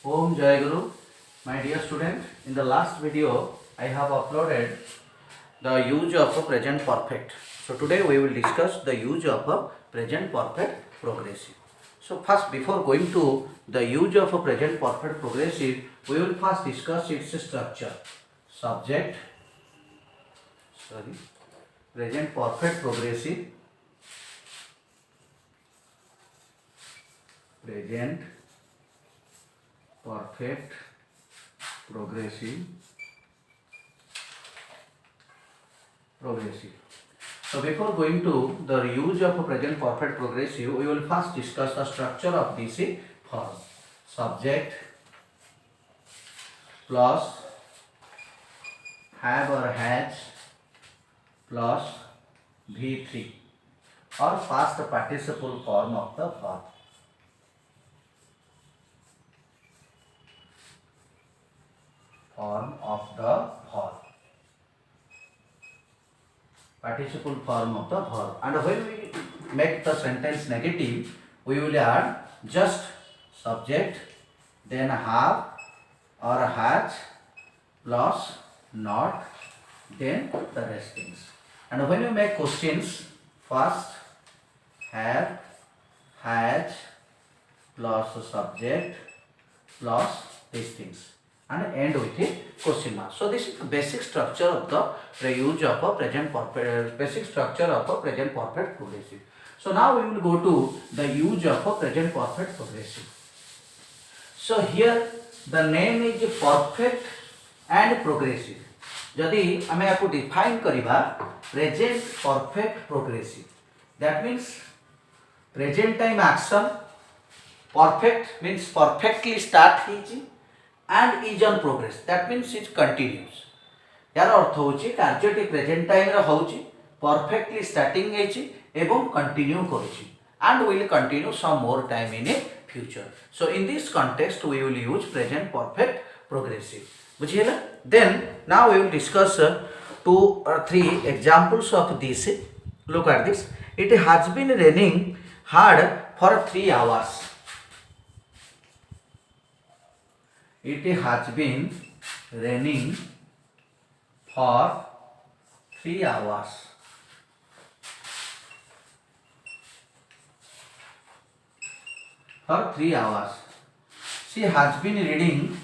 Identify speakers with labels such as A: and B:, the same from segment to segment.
A: Om Jai Guru, my dear student. In the last video, I have uploaded the use of a present perfect. So today we will discuss the use of a present perfect progressive. So first, before going to the use of a present perfect progressive, we will first discuss its structure. Subject, present perfect progressive, present perfect progressive. So before going to the use of a present perfect progressive, we will first discuss the structure of this form. Subject plus have or has plus V3 or past participle form of the verb. Participle form of the verb. And when we make the sentence negative, we will add just subject, then have or has plus not, then the rest things. And when you make questions, first have, has plus subject plus these things and end with a question mark. So this is the basic structure of the use of a present perfect, basic structure of a present perfect progressive. So now we will go to the use of a present perfect progressive. So here the name is perfect and progressive. जदि आम या define करवा present perfect progressive, that means present time action perfect means perfectly start होइछि and is on progress, that means is continuous. यार अर्थ होछि कार्यटी present time रे होछि, परफेक्टली स्टार्टिंग होइछि एवं continue करूछि and will continue some more time in a future. So in this context we will use present perfect progressive. बुझिएला? Then now we will discuss 2 or 3 examples of this. Look at this. It has been raining hard for 3 hours. It has been raining for 3 hours. For 3 hours. She has been reading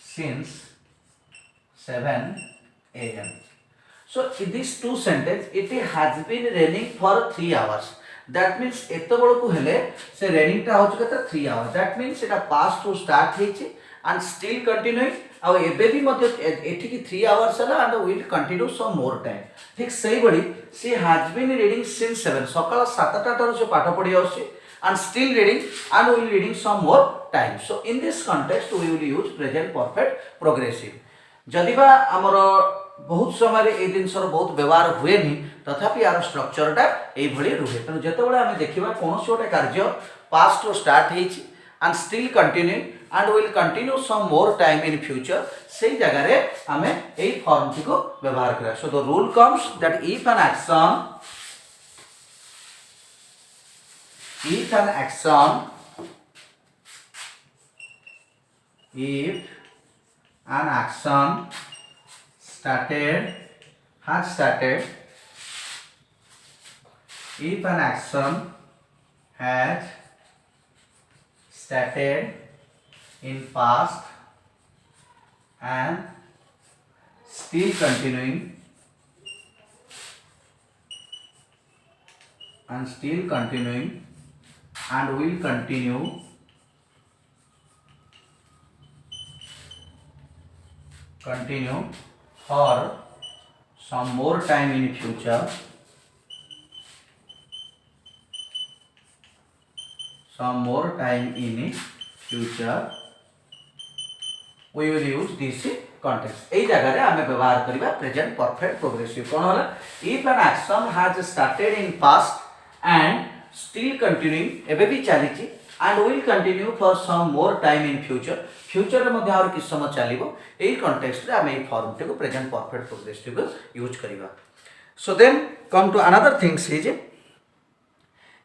A: since 7 a.m. So in these two sentences, it has been raining for 3 hours. That means एत बड़ को हेले से raining टा होछ कत 3 hours. That means Etah past to start हेछि and still continuing. ଆଉ ଏବେ ବି ମଧ୍ୟ ଏଠିକି 3 hours ହେଲା and will continue some more time. ଠିକ ସେଇ बड़ी she has been reading since 7 ସକାଳ 7ଟା ଠାରୁ ସେ ପାଠ ପଢି ଆସୁଛି and still reading and will reading some more time. So in this context we will use present perfect progressive. जदि बा हमर बहुत समय ए जिनसर बहुत व्यवहार हुए नि तथापि यार स्ट्रक्चरटा ए भली रुहे. तेणु जेतेबेले आमे देखिबा कोनोसी गोटे कार्य पास्ट रो स्टार्ट हेछि and still continuing and will continue some more time in future, सेही जगह रे आमे एई फॉर्म टी को व्यवहार करा. So the rule comes that if an action has started in past and still continuing and will continue for some more time in future, we will use this context. एई जगह रे हमें व्यवहार करिबा present perfect progressive. कोन होला? If an action has started in past and still continuing, एबे भी चलीची and will continue for some more time in future, future रे मध्ये और किछ समय चलिबो, एई context रे हमें एई फॉर्म टे को प्रेजेंट परफेक्ट प्रोग्रेसिव यूज करिबा. So then come to another thing is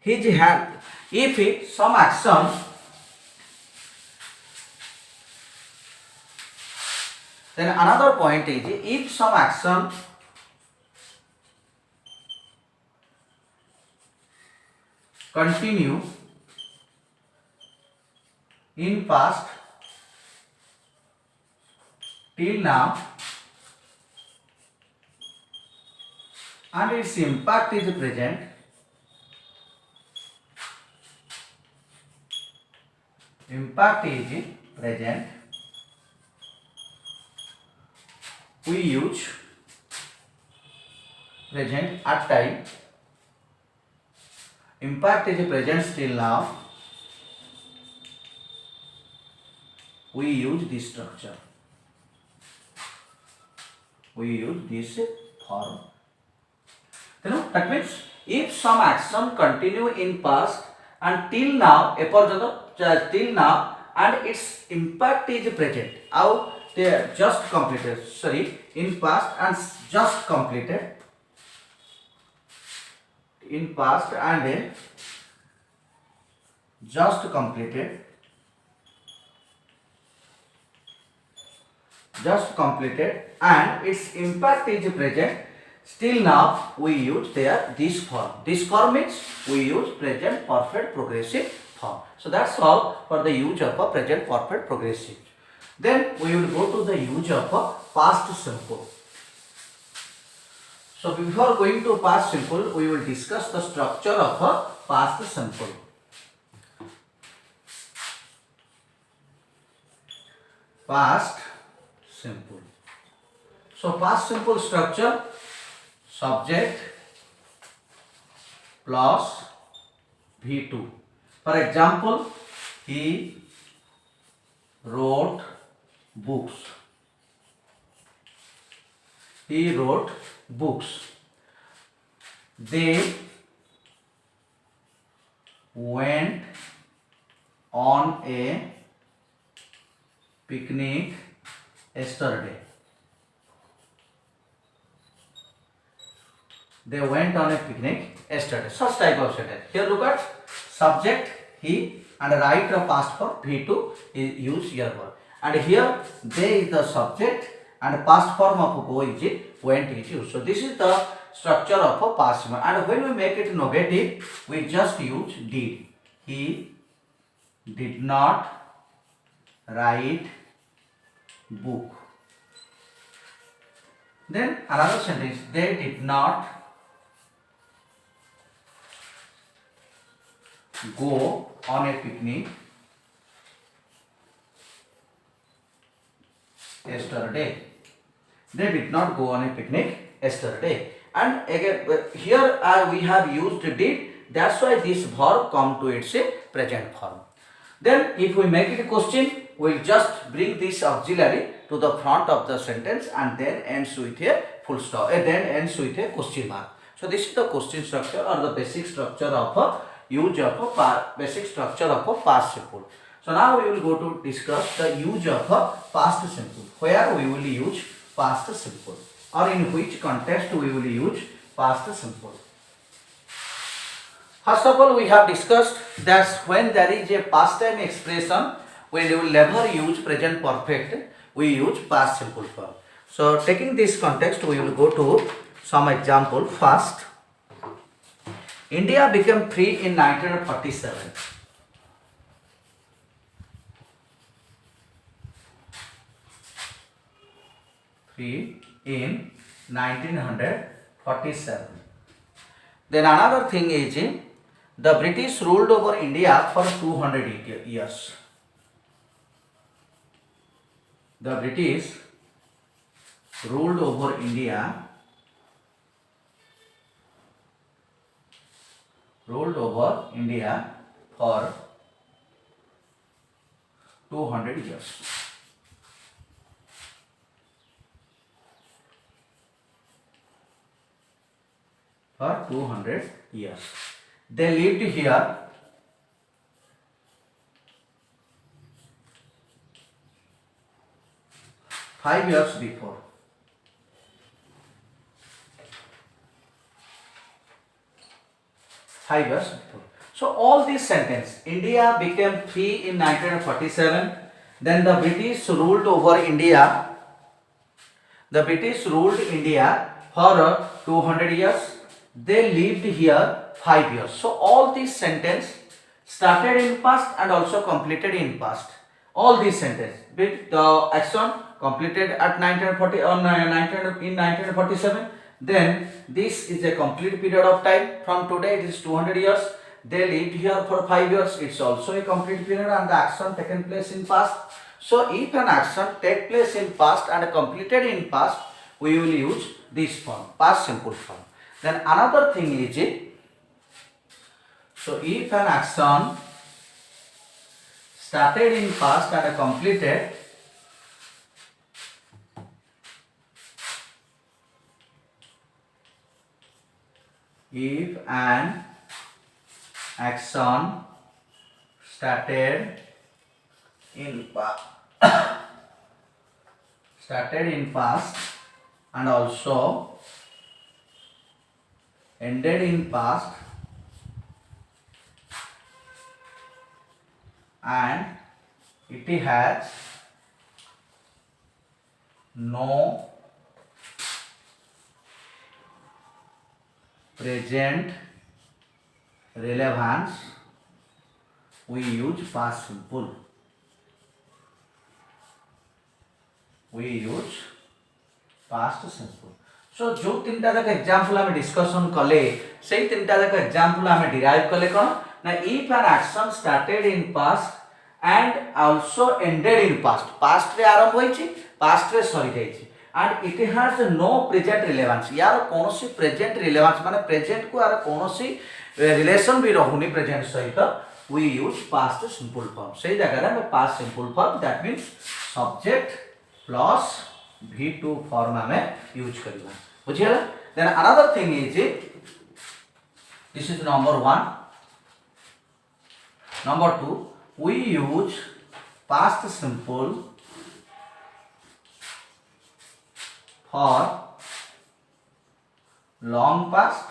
A: his hand, if some action, then another point is if some action continue in past till now and its impact is present, we use present at time, impact is present till now, we use this structure, we use this form. You know, that means if some action continue in past and till now, till now, and its impact is present, how they are just completed, sorry, in past and just completed, in past and just completed, and its impact is present, still now we use there this form. This form means we use present perfect progressive form. So that's all for the use of a present perfect progressive. Then we will go to the use of a past simple. So before going to past simple, we will discuss the structure of a past simple. Past simple. So past simple structure, subject plus V2. For example, he wrote books. He wrote books. They went on a picnic yesterday. They went on a picnic yesterday. Such type of sentence. Here look at subject he and write a past form V2 is use here word. And here they is the subject and past form of go is went is used. So this is the structure of a past simple. And when we make it negative, we just use did. He did not write book. Then another sentence, they did not go on a picnic yesterday. They did not go on a picnic yesterday. And again here we have used did, that's why this verb come to its present form. Then if we make it a question, we will just bring this auxiliary to the front of the sentence and then ends with a full stop, then ends with a question mark. So this is the question structure or the basic structure of a use of a basic structure of a past simple. So now we will go to discuss the use of a past simple, where we will use past simple or in which context we will use past simple. First of all, we have discussed that when there is a past time expression, we will never use present perfect, we use past simple form. So taking this context, we will go to some example. First, India became free in 1947. Free in 1947. Then another thing is the British ruled over India for 200 years. The British ruled over India for 200 years. For 200 years. They lived here five years before. 5 years before. So all these sentence, India became free in 1947. Then the British ruled over India. The British ruled India for 200 years. They lived here 5 years. So all these sentence started in past and also completed in past. All these sentence. The action completed at 1940 on 1947. Then this is a complete period of time. From today it is 200 years. They lived here for 5 years. It's also a complete period and the action taken place in past. So if an action take place in past and completed in past, we will use this form, past simple form. Then another thing is, so if an action started in past and completed if an action started in past and also ended in past and it has no present relevance, we use past simple. We use past simple. So जो तीनटा जाक example आम discussion कले से तीनटा जाक example आम derive कले कौन ना if an action started in past and also ended in past, past रे आरंभ होइछि पास्ट रे सरी जाइछि and it has no present relevance, यार कोनोसी प्रेजेंट रिलेवेंस माने प्रेजेंट को यार कोनोसी रिलेशन भी रहुनी प्रेजेंट सहित, we use past simple form. से जगह में past simple form that means subject plus V2 form हमें यूज करबा. बुझियला. Then another thing is this is number 1. Number 2 we use past simple for long past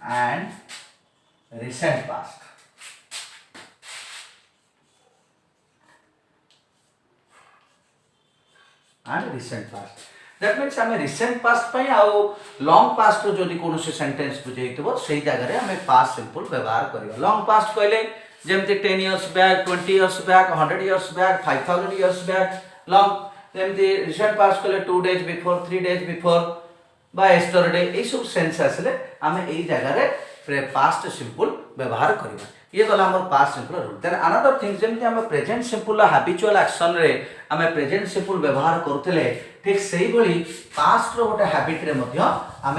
A: and recent past. And recent past. That means हमें recent past पे आउ long past जो दी कोनो से sentence बुझेइतबो सही जगह रे हमें past simple व्यवहार करियो. long past कहले जेमते 10 years back, 20 years back, 100 years back, 5000 years back. long जेमते recent past कहले 2 days before, 3 days before बा yesterday ए सब सेंस आसले हमें एई जगह रे past simple व्यवहार करियो. ये गला हमर past simple rule. Then another thing जेमति हम प्रेजेंट सिंपल हैबिचुअल एक्शन रे हम प्रेजेंट सिंपल व्यवहार करथिले ठीक सेही भली पास्ट रो गोटे हैबिट रे मध्य हम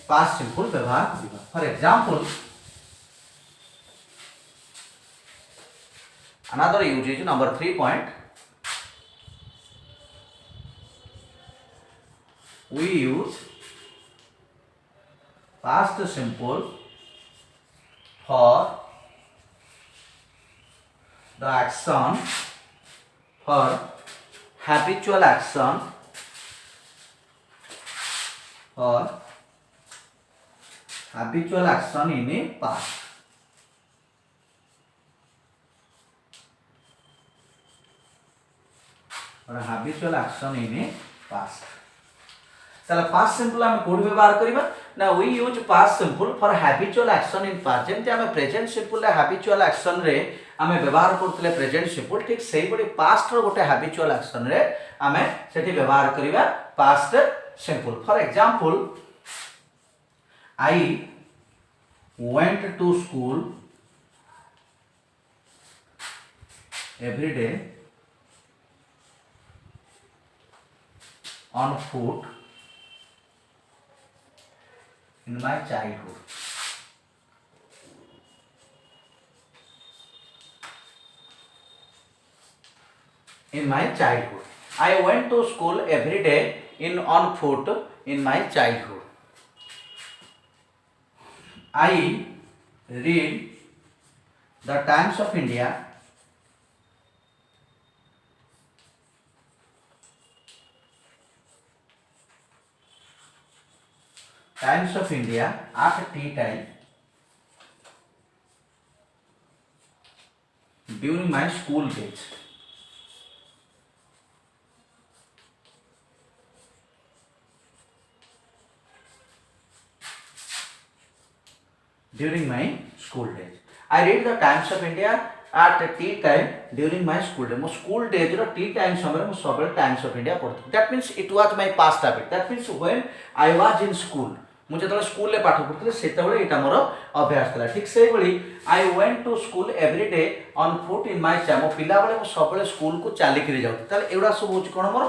A: पास्ट सिंपल व्यवहार करिबा. For example another uses number 3 point, we use past simple for the action for habitual action or habitual action in a past. और habitual action in a past. चलो past simple हम कोड व्यवहार करिबा ना we use past simple for habitual action in past. जेमते हम present simple habitual action रे हम व्यवहार करतले प्रेजेंट सिंपल ठीक सेही बडी पास्ट रो गोटे हैबिचुअल एक्शन रे हम सेठी व्यवहार करिबा past simple. For example I went to school every day on foot in my childhood. In my childhood, I went to school every day on foot in my childhood. I read the Times of India at tea time during my school days. During my school days. I read the Times of India at tea time during my school day. My school days ro tea time समय मैं सब Times of India पढ़ता. That means it was my past habit. That means when I was in school, मुझे तो school में पाठ पढ़ते सेतबेले एटा मोर अभ्यास थला. ठीक से बड़ी I went to school every day on foot in my time. मो पिला बेले मो सब स्कूल को चाली करी जाउ. ताले एडा सब होची कोन मोर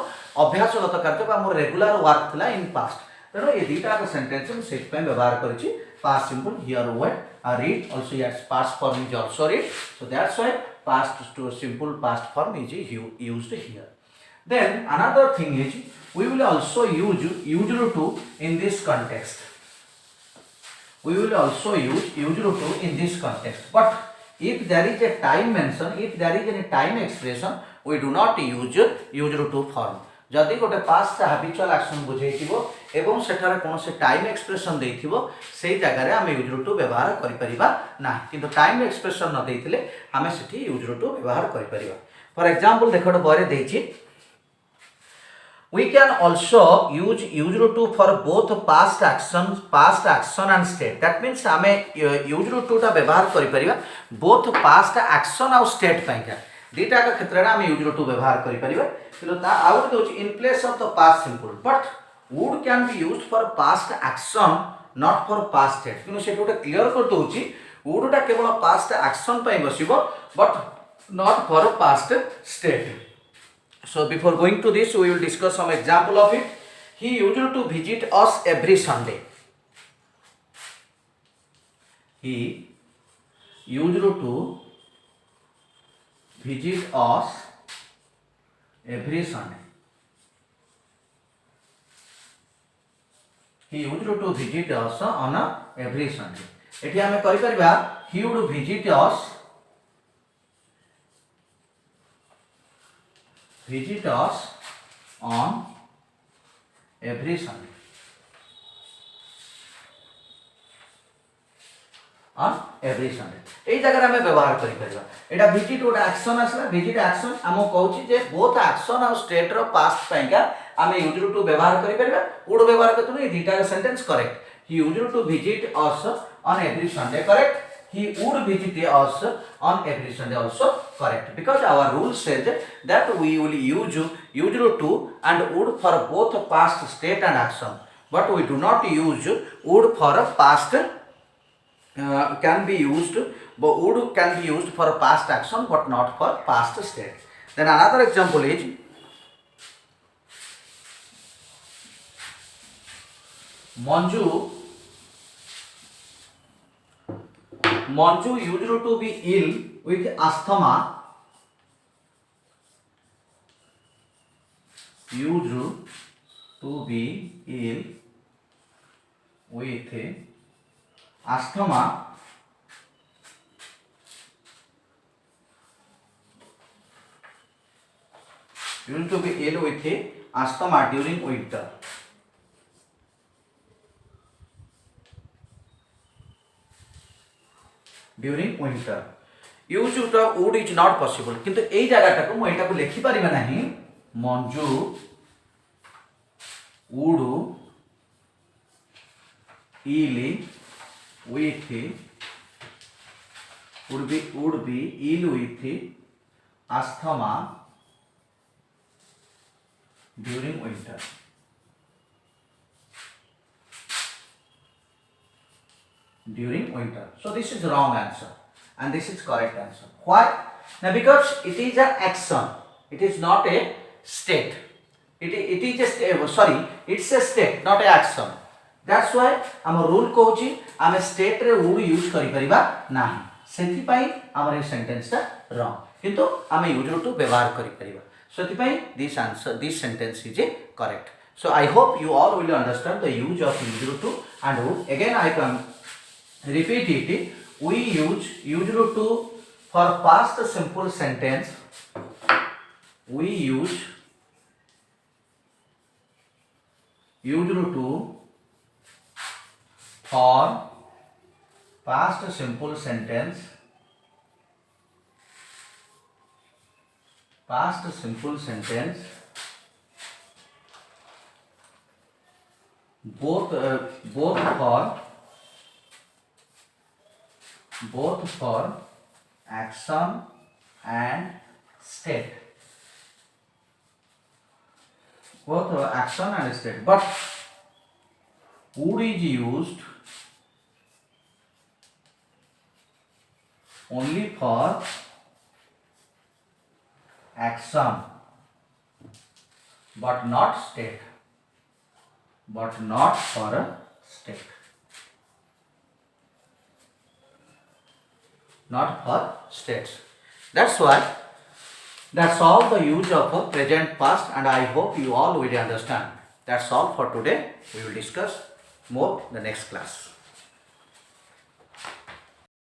A: अभ्यासगत कार्य बा मोर रेगुलर वर्क थला इन पास्ट. तेणु ये दुटा सेंटेंस मैं से व्यवहार करी past simple. Here word read also, yes, past form is also read, so that's why past to simple past form is used here. Then another thing is we will also use usual to in this context. We will also use usual to in this context, but if there is a time mention, if there is any time expression, we do not use usual to form. जदि गोटे past हाबिचुअल action बुझेइथिबो एवं सेठारे कोनोसे time expression देइथिबो सेही जगह रे आमे use to व्यवहार करि परिबा ना, किंतु टाइम एक्सप्रेशन न देइथिले आमे सेठी यूज टू व्यवहार करि परिबा. फॉर एग्जांपल देखो बरे देइछि, we can also use usual to for both past action and state. That means आमे usual to ता व्यवहार करि परिबा both past action और state पइका दीटा का क्षेत्र में यूज टू व्यवहार करि परिबा. किलो ता आउट दोच in place of the past simple, but would can be used for past action not for past state. किनो से गोटे क्लियर कर दोची वुड टा केवल पास्ट एक्शन पई बसिबो but not for past state. So before going to this we will discuss some example of it. He used to visit us every Sunday. He used to visit us every Sunday. He used to visit us on every Sunday. एठी हमें करि परबा he would visit us on every Sunday. On every Sunday. एई जगह हमें व्यवहार करि परबा. एटा visit गोटे action आसला, visit action हम कहूची जे बोथ एक्शन और स्टेट रो पास्ट पइका हमें यूज टू व्यवहार करि परबा. वुड व्यवहार करतु ए दुटा sentence correct. He used to visit us on every Sunday, correct. He would visit us on every Sunday, also correct, because our rule says that we will use usual to and would for both past state and action, but we do not use would for past can be used, but would can be used for past action but not for past state. Then another example is Manju used to be ill with asthma. Used to be ill with asthma used to be ill with asthma during winter. During winter. Use of would is not possible. किंतु एई जगह को एटा को लिखि परिबा नाही. Manju would ill with would be ill with asthma during winter. During winter. So this is wrong answer and this is correct answer. Why? Now because it is an action. It is not a state. It is a it's a state, not a action. That's why our rule कहूची आमे state रे would use करि परिबा नाही. सेति पई हमर a sentence ता wrong. किंतु आमे यूज टू व्यवहार करि परिबा. सेति पई this sentence is correct. So I hope you all will understand the use of use to and would. Again I can repeat it. We use usual to for past simple sentence. We use usual to for past simple sentence past simple sentence both for action and state, both action and state, but would is used only for action but not state, but not for a state, not for states. That's why that's all the use of a present past, and I hope you all will understand. That's all for today. We will discuss more in the next class.